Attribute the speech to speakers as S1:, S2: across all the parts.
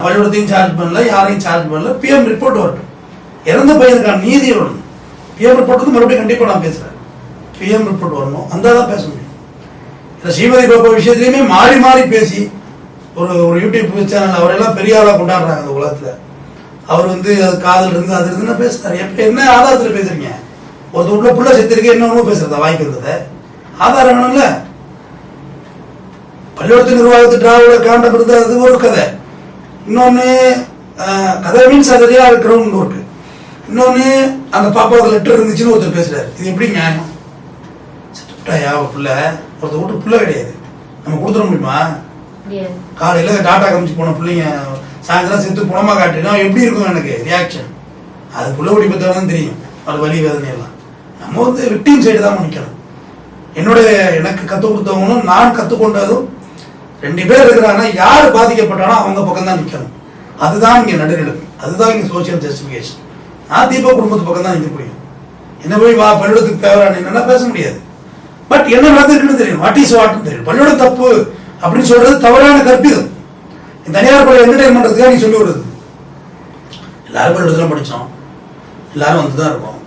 S1: பள்ளிக்கூடத்தையும் charge பண்ணல, யாரையும் charge பண்ணல. பிஎம் ரிப்போர்ட் வரட்டும், இறந்த பையனுக்கான நீதி வரணும். பிஎம் ரிப்போர்ட் வந்து மறுபடியும் கண்டிப்பா நான் பேசுறேன். பிஎம் ரிப்போர்ட் வரணும், தான் பேச முடியும். ஸ்ரீமதி பாபா விஷயத்திலயுமே மாறி மாறி பேசி ஒரு யூடியூப் சேனல் அவரெல்லாம் பெரிய ஆளா கொண்டாடுறாங்க அந்த உலகத்துல. அவர் வந்து அது காதல் இருந்து அது இருந்து பேசுறாரு. எப்ப என்ன ஆதாரத்துல பேசுறீங்க? ஒரு வீட்டுல புள்ள செத்துருக்கு, என்ன பேசுறதா வாய்ப்பு இருக்கிறத? ஆதாரம் வேணும்ல. பள்ளிக்கூடத்து நிர்வாகத்து டிராவிட காண்டம் இருந்த அது ஒரு கதை. இன்னொன்னு கதை மீன்ஸ் அது ரியா கிரவுண்ட் ஒர்க்கு. இன்னொன்னு அந்த பாப்பாவுக்கு லெட்டர் இருந்துச்சுன்னு ஒருத்தர் பேசுறாரு. இது எப்படி நியாயம்? பிள்ளை ஒருத்தர் வீட்டு பிள்ளை கிடையாது, நம்ம கொடுத்துட முடியுமா? காலையில டாட்டா காமிச்சு போன பிள்ளைங்க சாயந்தரம் செத்து புலமா காட்டுனா எப்படி இருக்கும் எனக்கு ரியாக்ஷன்? அது புள்ள ஓடி பத்தான் தெரியும், அது வலி வேதனை எல்லாம். நம்ம வந்து விக்டிம் சைடு தான் நிக்கணும். எனக்கு கற்றுக் கொடுத்தவங்களும் நான் கற்றுக்கொண்டதும் 2 பேர் இருக்கிறாங்கன்னா யார் பாதிக்கப்பட்டானோ அவங்க பக்கம் தான் நிற்கணும். அதுதான் இங்க நடுநிலைமை, அதுதான் இங்க சோசியல் ஜஸ்டிபிகேஷன். நான் தீபா குடும்பத்து பக்கம் தான் நிற்க முடியும். என்ன போய் வா பள்ளிக்கூடத்துக்கு தேவையான என்னன்னா பேச முடியாது. பட் என்ன நடந்திருக்குன்னு தெரியும், வாட் இஸ் வாட்னு தெரியும். பள்ளிக்கூடம் தப்பு அப்படின்னு சொல்றது தவறான கற்பிதம். தனியார் பள்ளி என்டர்டைன்மெண்ட்டுக்காக நீ சொல்லி விடுறது. எல்லாரும் பள்ளிக்கூடத்துல படிச்சோம், எல்லாரும் வந்துதான் இருக்கோம்,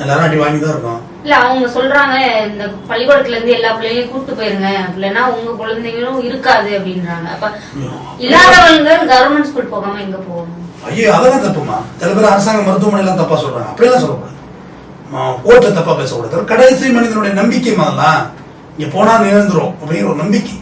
S1: எல்லாரும் அடி வாங்கி தான் இருக்கோம்.
S2: இல்ல அவங்க சொல்றாங்க இந்த பள்ளிக்கூடத்துல இருந்து எல்லா பிள்ளைங்களையும் கூப்பிட்டு போயிருங்க, இல்லைன்னா உங்க குழந்தைங்களும் இருக்காது அப்படின்றாங்க. அப்ப இல்லாதவங்க கவர்மெண்ட் ஸ்கூல் போகாம எங்க போகணும்?
S1: ஐயோ அதெல்லாம் தப்புமா. சில பேர் அரசாங்க மருத்துவமனை எல்லாம் தப்பா சொல்றாங்க. அப்படியெல்லாம் சொல்லக்கூடாது, கோர்ட்டை தப்பா பேசக்கூடாது. கடைசி மனிதனுடைய நம்பிக்கை மாதிரிலாம் இங்க போனா நிகழ்ந்துரும் அப்படிங்கிற ஒரு நம்பிக்கை.